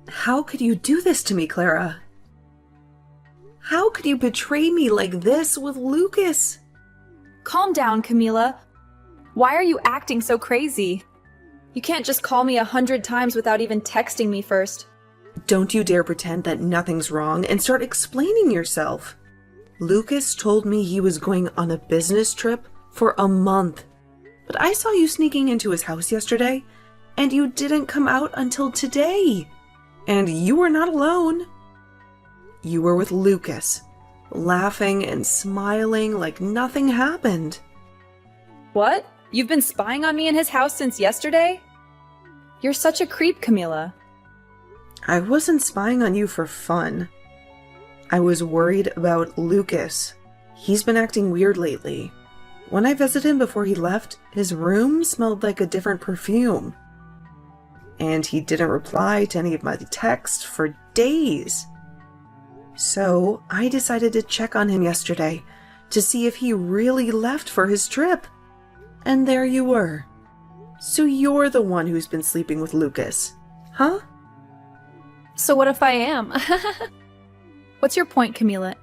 How could you do this to me, Clara? How could you betray me like this with Lucas? Calm down, Camila. Why are you acting so crazy? You can't just call me 100 times without even texting me first. Don't you dare pretend that nothing's wrong and start explaining yourself. Lucas told me he was going on a business trip for a month. But I saw you sneaking into his house yesterday, and you didn't come out until today. And you were not alone. You were with Lucas, laughing and smiling like nothing happened. What? You've been spying on me in his house since yesterday? You're such a creep, Camila. I wasn't spying on you for fun. I was worried about Lucas. He's been acting weird lately. When I visited him before he left, his room smelled like a different perfume. And he didn't reply to any of my texts for days. So I decided to check on him yesterday to see if he really left for his trip. And there you were. So you're the one who's been sleeping with Lucas, huh? So what if I am? What's your point, Camila?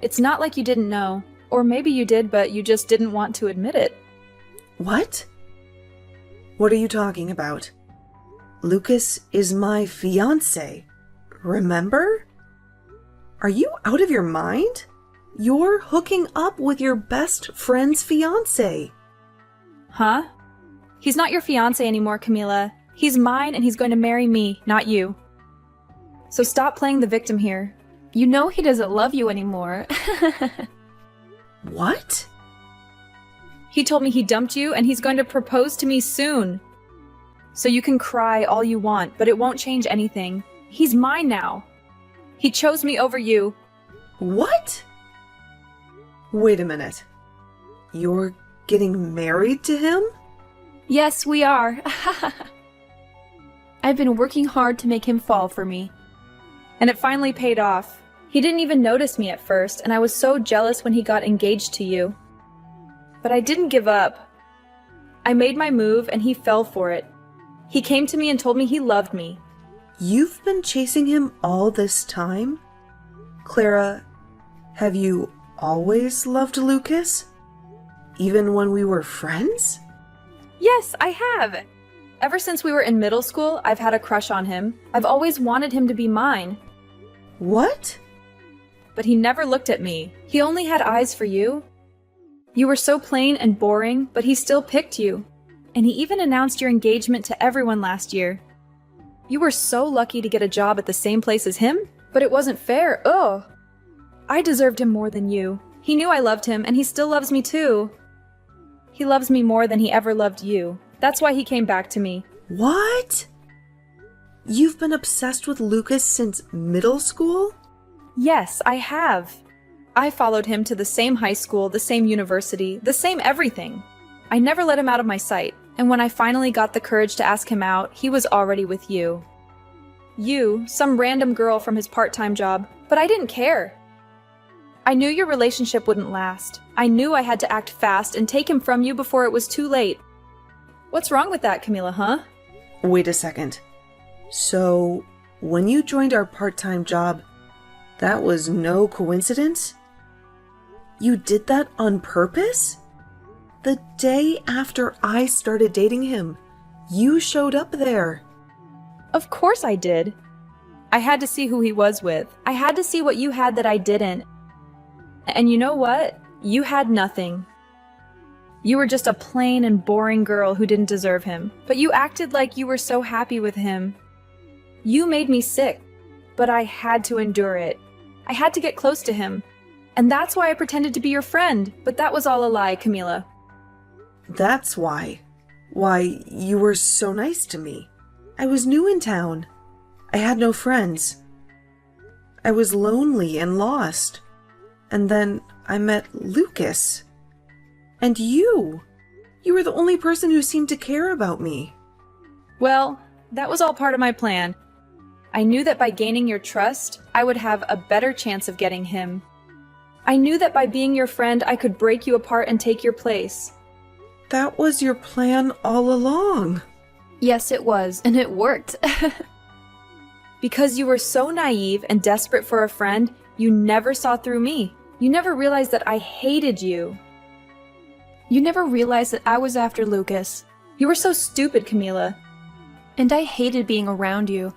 It's not like you didn't know. Or maybe you did, but you just didn't want to admit it. What? What are you talking about? Lucas is my fiancé. Remember? Are you out of your mind? You're hooking up with your best friend's fiancé. Huh? He's not your fiancé anymore, Camila. He's mine and he's going to marry me, not you. So stop playing the victim here. You know he doesn't love you anymore. What? He told me he dumped you and he's going to propose to me soon. So you can cry all you want, but it won't change anything. He's mine now. He chose me over you. What? Wait a minute. You're getting married to him? Yes, we are. I've been working hard to make him fall for me. And it finally paid off. He didn't even notice me at first, and I was so jealous when he got engaged to you. But I didn't give up. I made my move, and he fell for it. He came to me and told me he loved me. You've been chasing him all this time? Clara, have you always loved Lucas? Even when we were friends? Yes, I have. Ever since we were in middle school, I've had a crush on him. I've always wanted him to be mine. What? But he never looked at me. He only had eyes for you. You were so plain and boring, but he still picked you. And he even announced your engagement to everyone last year. You were so lucky to get a job at the same place as him, but it wasn't fair. Ugh. I deserved him more than you. He knew I loved him, and he still loves me too. He loves me more than he ever loved you. That's why he came back to me. What? You've been obsessed with Lucas since middle school? Yes, I have. I followed him to the same high school, the same university, the same everything. I never let him out of my sight, and when I finally got the courage to ask him out, he was already with you. You, some random girl from his part-time job, but I didn't care. I knew your relationship wouldn't last. I knew I had to act fast and take him from you before it was too late. What's wrong with that, Camila, huh? Wait a second. So, when you joined our part-time job, that was no coincidence? You did that on purpose? The day after I started dating him, you showed up there. Of course I did. I had to see who he was with. I had to see what you had that I didn't. And you know what? You had nothing. You were just a plain and boring girl who didn't deserve him. But you acted like you were so happy with him. You made me sick, but I had to endure it. I had to get close to him. And that's why I pretended to be your friend. But that was all a lie, Camila. That's why. Why, you were so nice to me. I was new in town. I had no friends. I was lonely and lost. And then I met Lucas. And you. You were the only person who seemed to care about me. Well, that was all part of my plan. I knew that by gaining your trust, I would have a better chance of getting him. I knew that by being your friend, I could break you apart and take your place. That was your plan all along. Yes, it was, and it worked. Because you were so naive and desperate for a friend, you never saw through me. You never realized that I hated you. You never realized that I was after Lucas. You were so stupid, Camila. And I hated being around you.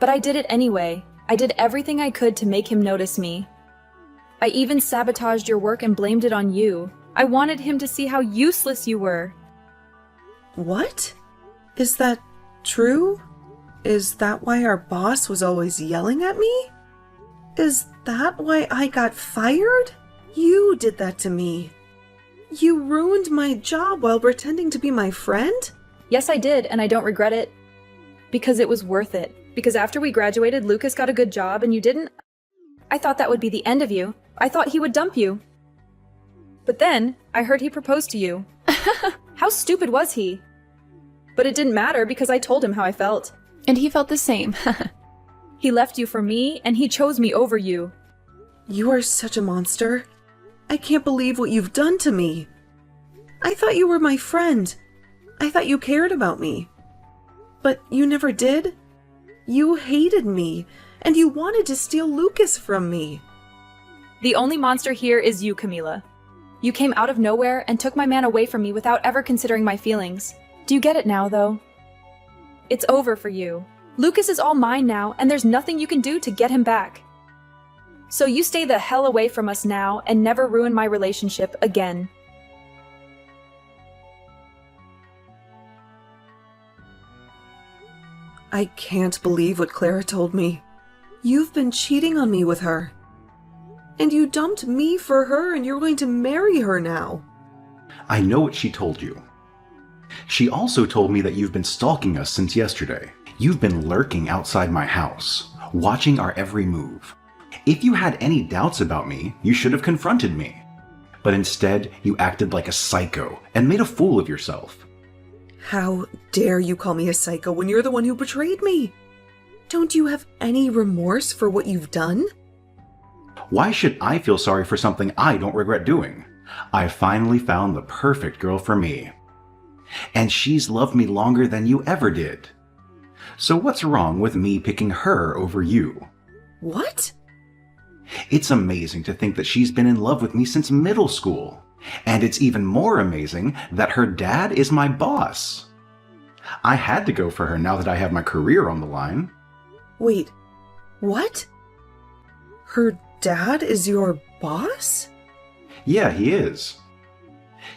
But I did it anyway. I did everything I could to make him notice me. I even sabotaged your work and blamed it on you. I wanted him to see how useless you were. What? Is that true? Is that why our boss was always yelling at me? Is that why I got fired? You did that to me. You ruined my job while pretending to be my friend? Yes, I did, and I don't regret it. Because it was worth it. Because after we graduated, Lucas got a good job and you didn't. I thought that would be the end of you. I thought he would dump you. But then, I heard he proposed to you. How stupid was he? But it didn't matter because I told him how I felt. And he felt the same. He left you for me, and he chose me over you. You are such a monster. I can't believe what you've done to me. I thought you were my friend. I thought you cared about me. But you never did. You hated me, and you wanted to steal Lucas from me. The only monster here is you, Camila. You came out of nowhere and took my man away from me without ever considering my feelings. Do you get it now, though? It's over for you. Lucas is all mine now, and there's nothing you can do to get him back. So you stay the hell away from us now and never ruin my relationship again. I can't believe what Clara told me. You've been cheating on me with her. And you dumped me for her, and you're going to marry her now. I know what she told you. She also told me that you've been stalking us since yesterday. You've been lurking outside my house, watching our every move. If you had any doubts about me, you should have confronted me. But instead, you acted like a psycho and made a fool of yourself. How dare you call me a psycho when you're the one who betrayed me? Don't you have any remorse for what you've done? Why should I feel sorry for something I don't regret doing? I finally found the perfect girl for me. And she's loved me longer than you ever did. So what's wrong with me picking her over you? What? It's amazing to think that she's been in love with me since middle school. And it's even more amazing that her dad is my boss. I had to go for her now that I have my career on the line. Wait, what? Her dad is your boss? Yeah, he is.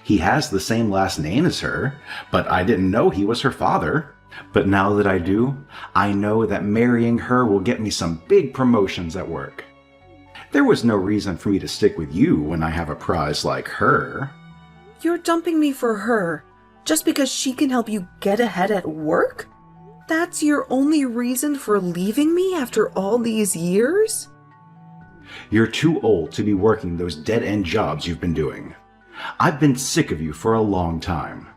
He has the same last name as her, but I didn't know he was her father. But now that I do, I know that marrying her will get me some big promotions at work. There was no reason for me to stick with you when I have a prize like her. You're dumping me for her, just because she can help you get ahead at work? That's your only reason for leaving me after all these years? You're too old to be working those dead-end jobs you've been doing. I've been sick of you for a long time.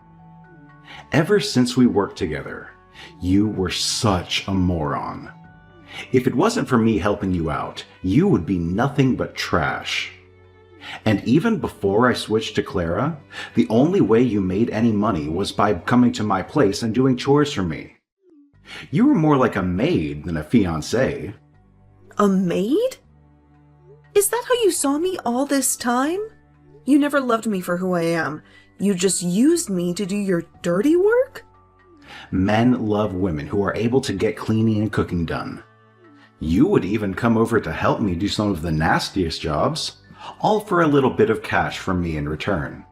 Ever since we worked together, you were such a moron. If it wasn't for me helping you out, you would be nothing but trash. And even before I switched to Clara, the only way you made any money was by coming to my place and doing chores for me. You were more like a maid than a fiancée. A maid? Is that how you saw me all this time? You never loved me for who I am. You just used me to do your dirty work? Men love women who are able to get cleaning and cooking done. You would even come over to help me do some of the nastiest jobs, all for a little bit of cash from me in return.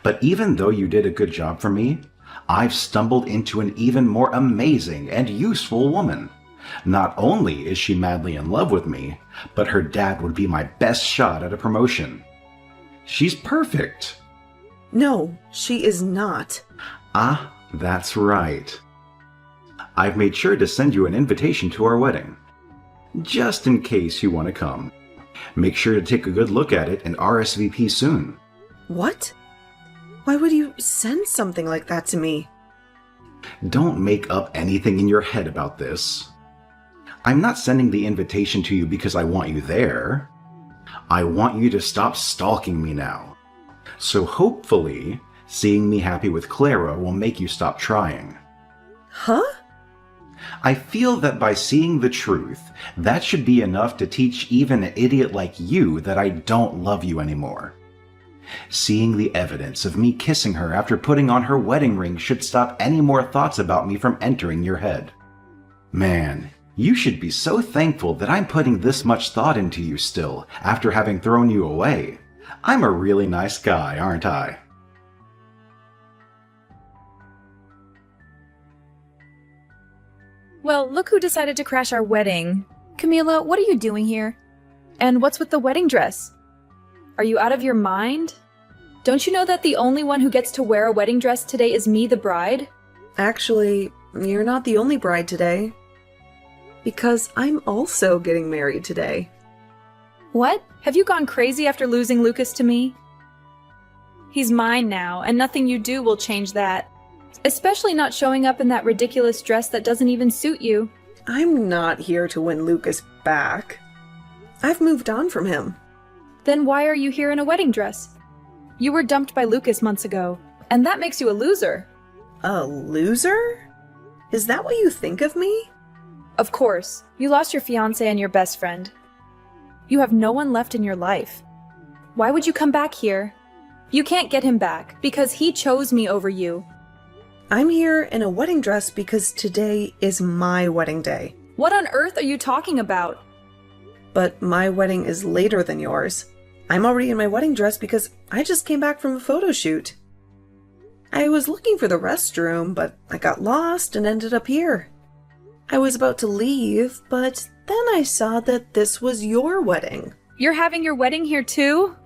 But even though you did a good job for me, I've stumbled into an even more amazing and useful woman. Not only is she madly in love with me, but her dad would be my best shot at a promotion. She's perfect. No, she is not. Ah, that's right. I've made sure to send you an invitation to our wedding, just in case you want to come. Make sure to take a good look at it and RSVP soon. What? Why would you send something like that to me? Don't make up anything in your head about this. I'm not sending the invitation to you because I want you there. I want you to stop stalking me now. So hopefully, seeing me happy with Clara will make you stop trying. Huh? I feel that by seeing the truth, that should be enough to teach even an idiot like you that I don't love you anymore. Seeing the evidence of me kissing her after putting on her wedding ring should stop any more thoughts about me from entering your head. Man, you should be so thankful that I'm putting this much thought into you still, after having thrown you away. I'm a really nice guy, aren't I? Well, look who decided to crash our wedding. Camila, what are you doing here? And what's with the wedding dress? Are you out of your mind? Don't you know that the only one who gets to wear a wedding dress today is me, the bride? Actually, you're not the only bride today. Because I'm also getting married today. What? Have you gone crazy after losing Lucas to me? He's mine now, and nothing you do will change that. Especially not showing up in that ridiculous dress that doesn't even suit you. I'm not here to win Lucas back. I've moved on from him. Then why are you here in a wedding dress? You were dumped by Lucas months ago, and that makes you a loser. A loser? Is that what you think of me? Of course, you lost your fiancé and your best friend. You have no one left in your life. Why would you come back here? You can't get him back, because he chose me over you. I'm here in a wedding dress because today is my wedding day. What on earth are you talking about? But my wedding is later than yours. I'm already in my wedding dress because I just came back from a photo shoot. I was looking for the restroom, but I got lost and ended up here. I was about to leave, but then I saw that this was your wedding. You're having your wedding here too?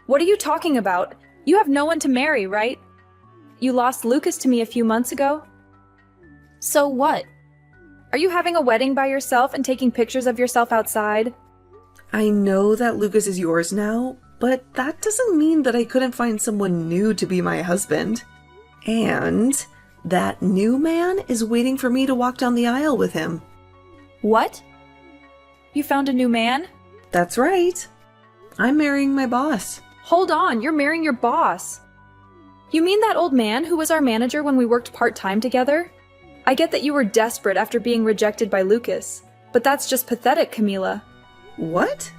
What are you talking about? You have no one to marry, right? You lost Lucas to me a few months ago. So what? Are you having a wedding by yourself and taking pictures of yourself outside? I know that Lucas is yours now, but that doesn't mean that I couldn't find someone new to be my husband. And that new man is waiting for me to walk down the aisle with him. What? You found a new man? That's right. I'm marrying my boss. Hold on, you're marrying your boss. You mean that old man who was our manager when we worked part-time together? I get that you were desperate after being rejected by Lucas, but that's just pathetic, Camila. What?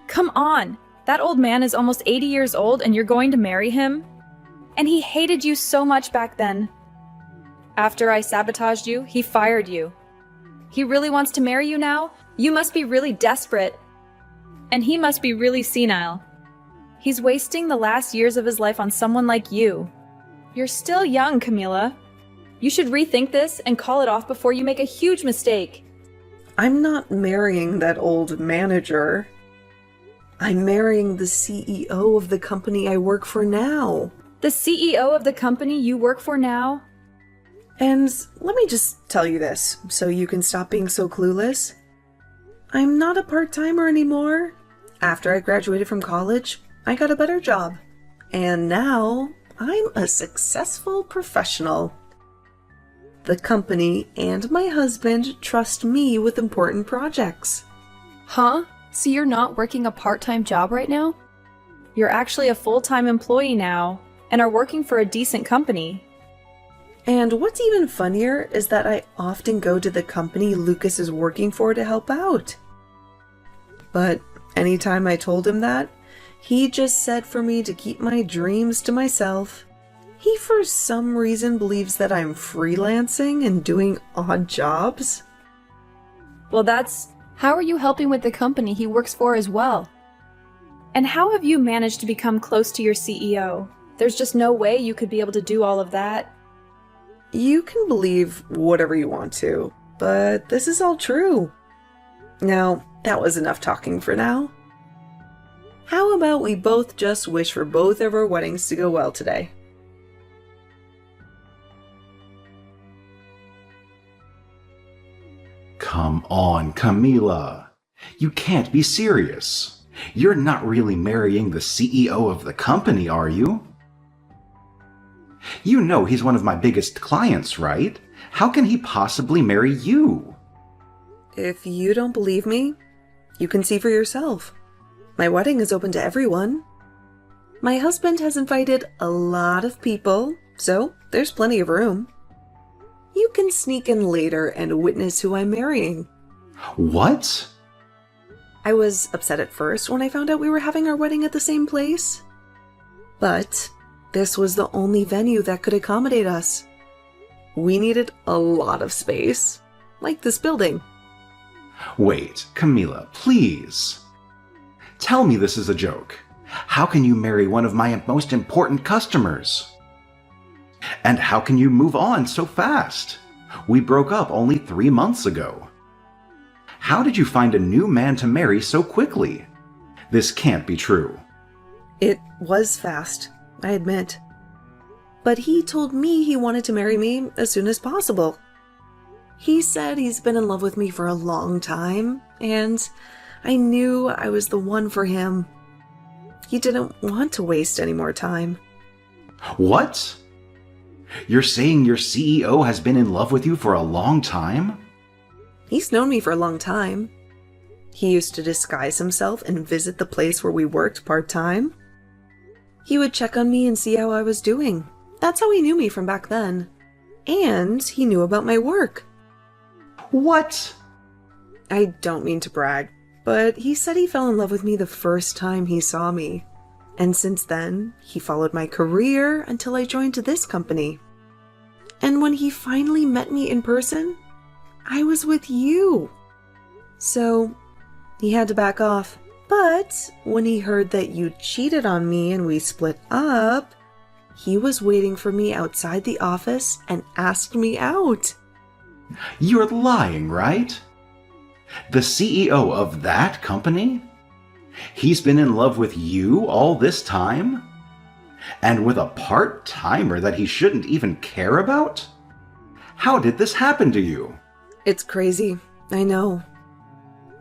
Come on, that old man is almost 80 years old and you're going to marry him? And he hated you so much back then. After I sabotaged you, he fired you. He really wants to marry you now? You must be really desperate. And he must be really senile. He's wasting the last years of his life on someone like you. You're still young, Camila. You should rethink this and call it off before you make a huge mistake. I'm not marrying that old manager. I'm marrying the CEO of the company I work for now. The CEO of the company you work for now? And let me just tell you this, so you can stop being so clueless. I'm not a part-timer anymore. After I graduated from college, I got a better job. And now, I'm a successful professional. The company and my husband trust me with important projects. Huh? So you're not working a part-time job right now? You're actually a full-time employee now, and are working for a decent company. And what's even funnier is that I often go to the company Lucas is working for to help out. But anytime I told him that, he just said for me to keep my dreams to myself. He for some reason believes that I'm freelancing and doing odd jobs. Well, that's... How are you helping with the company he works for as well? And how have you managed to become close to your CEO? There's just no way you could be able to do all of that. You can believe whatever you want to, but this is all true. Now, that was enough talking for now. How about we both just wish for both of our weddings to go well today? Come on, Camila. You can't be serious. You're not really marrying the CEO of the company, are you? You know he's one of my biggest clients, right? How can he possibly marry you? If you don't believe me, you can see for yourself. My wedding is open to everyone. My husband has invited a lot of people, so there's plenty of room. you can sneak in later and witness who I'm marrying. What? I was upset at first when I found out we were having our wedding at the same place. But this was the only venue that could accommodate us. We needed a lot of space, like this building. Wait, Camila, please. Tell me this is a joke. How can you marry one of my most important customers? And how can you move on so fast? We broke up only 3 months ago. How did you find a new man to marry so quickly? This can't be true. It was fast, I admit. But he told me he wanted to marry me as soon as possible. He said he's been in love with me for a long time, and I knew I was the one for him. He didn't want to waste any more time. What? You're saying your CEO has been in love with you for a long time? He's known me for a long time. He used to disguise himself and visit the place where we worked part-time. He would check on me and see how I was doing. That's how he knew me from back then. And he knew about my work. What? I don't mean to brag, but he said he fell in love with me the first time he saw me. And since then, he followed my career until I joined this company. And when he finally met me in person, I was with you. So, he had to back off. But when he heard that you cheated on me and we split up, he was waiting for me outside the office and asked me out. You're lying, right? The CEO of that company? He's been in love with you all this time? And with a part-timer that he shouldn't even care about? How did this happen to you? It's crazy, I know.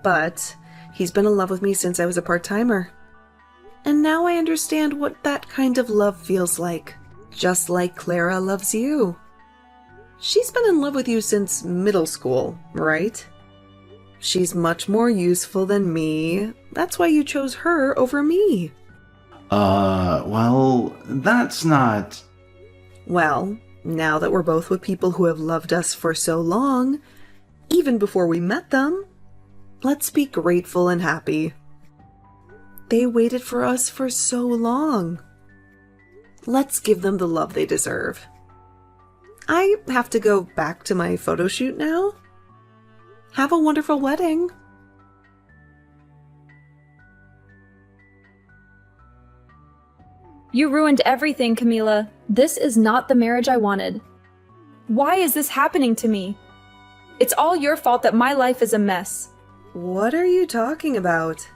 But he's been in love with me since I was a part-timer. And now I understand what that kind of love feels like. Just like Clara loves you. She's been in love with you since middle school, right? She's much more useful than me. That's why you chose her over me. Well, that's not... Well, now that we're both with people who have loved us for so long, even before we met them, let's be grateful and happy. They waited for us for so long. Let's give them the love they deserve. I have to go back to my photo shoot now. Have a wonderful wedding. You ruined everything, Camila. This is not the marriage I wanted. Why is this happening to me? It's all your fault that my life is a mess. What are you talking about?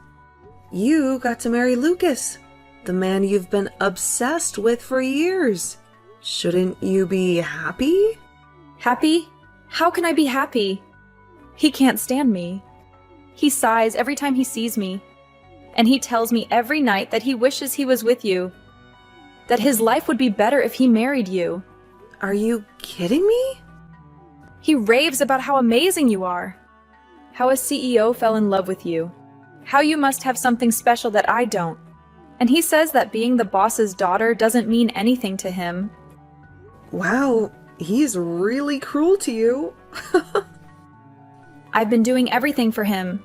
You got to marry Lucas, the man you've been obsessed with for years. Shouldn't you be happy? Happy? How can I be happy? He can't stand me. He sighs every time he sees me. And he tells me every night that he wishes he was with you. That his life would be better if he married you. Are you kidding me? He raves about how amazing you are. How a CEO fell in love with you. How you must have something special that I don't. And he says that being the boss's daughter doesn't mean anything to him. Wow, he's really cruel to you. I've been doing everything for him.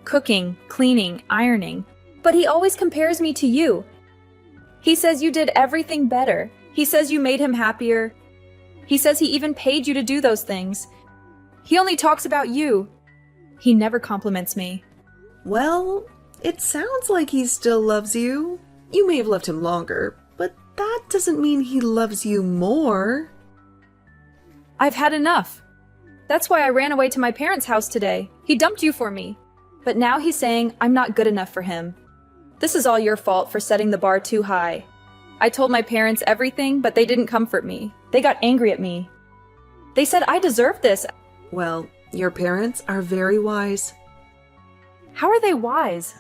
Cooking, cleaning, ironing. But he always compares me to you. He says you did everything better. He says you made him happier. He says he even paid you to do those things. He only talks about you. He never compliments me. Well, it sounds like he still loves you. You may have loved him longer, but that doesn't mean he loves you more. I've had enough. That's why I ran away to my parents' house today. He dumped you for me. But now he's saying I'm not good enough for him. This is all your fault for setting the bar too high. I told my parents everything, but they didn't comfort me. They got angry at me. They said I deserved this. Well, your parents are very wise. How are they wise?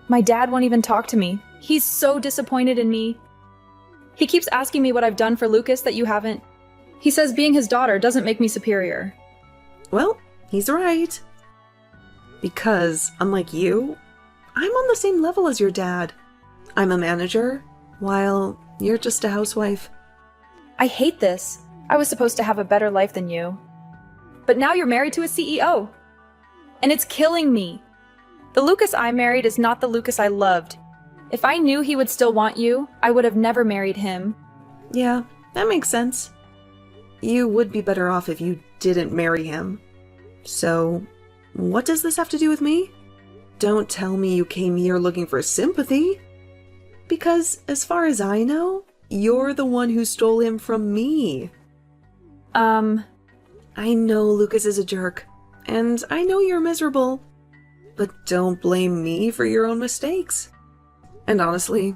My dad won't even talk to me. He's so disappointed in me. He keeps asking me what I've done for Lucas that you haven't. He says being his daughter doesn't make me superior. Well, he's right. Because, unlike you, I'm on the same level as your dad. I'm a manager, while you're just a housewife. I hate this. I was supposed to have a better life than you. But now you're married to a CEO. And it's killing me. The Lucas I married is not the Lucas I loved. If I knew he would still want you, I would have never married him. Yeah, that makes sense. You would be better off if you didn't marry him. So, what does this have to do with me? Don't tell me you came here looking for sympathy. Because, as far as I know, you're the one who stole him from me. I know Lucas is a jerk, and I know you're miserable. But don't blame me for your own mistakes. And honestly,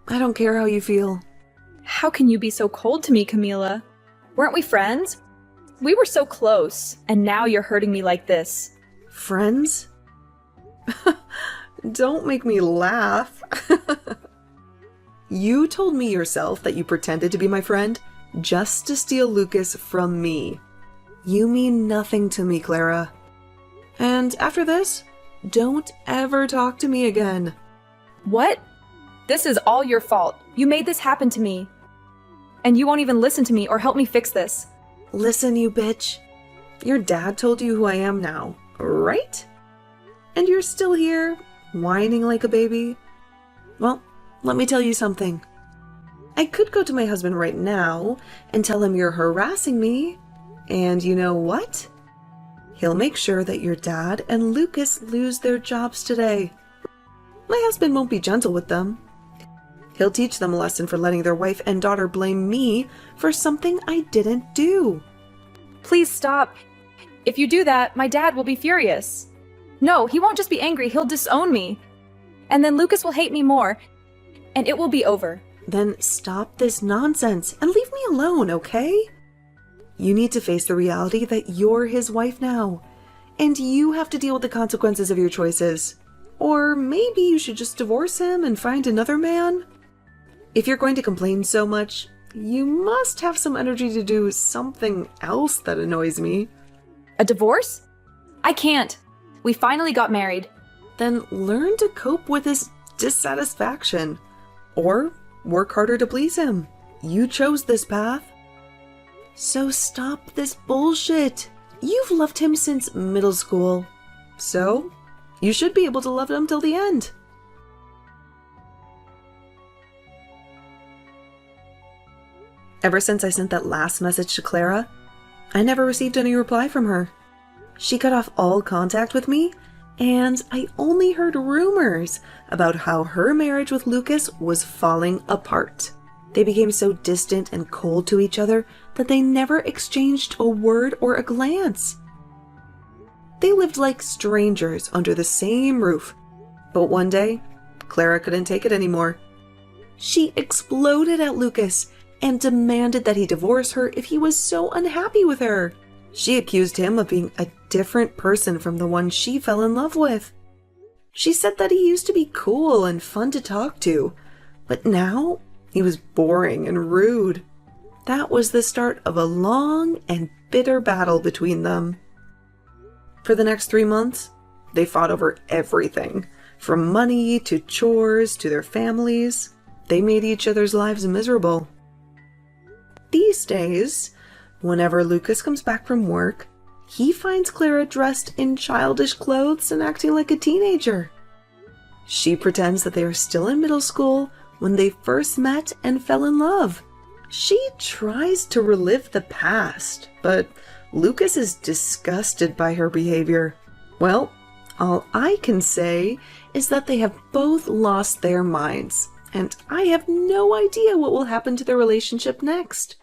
I don't care how you feel. How can you be so cold to me, Camila? Weren't we friends? We were so close, and now you're hurting me like this. Friends? Don't make me laugh. You told me yourself that you pretended to be my friend just to steal Lucas from me. You mean nothing to me, Clara. And after this, don't ever talk to me again. What? This is all your fault. You made this happen to me. And you won't even listen to me or help me fix this. Listen, you bitch. Your dad told you who I am now, right? And you're still here, whining like a baby? Well, let me tell you something. I could go to my husband right now and tell him you're harassing me. And you know what? He'll make sure that your dad and Lucas lose their jobs today. My husband won't be gentle with them. He'll teach them a lesson for letting their wife and daughter blame me for something I didn't do. Please stop. If you do that, my dad will be furious. No, he won't just be angry, he'll disown me. And then Lucas will hate me more, and it will be over. Then stop this nonsense and leave me alone, okay? You need to face the reality that you're his wife now, and you have to deal with the consequences of your choices. Or maybe you should just divorce him and find another man? If you're going to complain so much, you must have some energy to do something else that annoys me. A divorce? I can't. We finally got married. Then learn to cope with his dissatisfaction. Or work harder to please him. You chose this path. So stop this bullshit. You've loved him since middle school. So, you should be able to love him till the end. Ever since I sent that last message to Clara, I never received any reply from her. She cut off all contact with me, and I only heard rumors about how her marriage with Lucas was falling apart. They became so distant and cold to each other that they never exchanged a word or a glance. They lived like strangers under the same roof. But one day, Clara couldn't take it anymore. She exploded at Lucas and demanded that he divorce her if he was so unhappy with her. She accused him of being a different person from the one she fell in love with. She said that he used to be cool and fun to talk to, but now he was boring and rude. That was the start of a long and bitter battle between them. For the next 3 months, they fought over everything, from money to chores to their families. They made each other's lives miserable. These days, whenever Lucas comes back from work, he finds Clara dressed in childish clothes and acting like a teenager. She pretends that they are still in middle school when they first met and fell in love. She tries to relive the past, but Lucas is disgusted by her behavior. Well, all I can say is that they have both lost their minds, and I have no idea what will happen to their relationship next.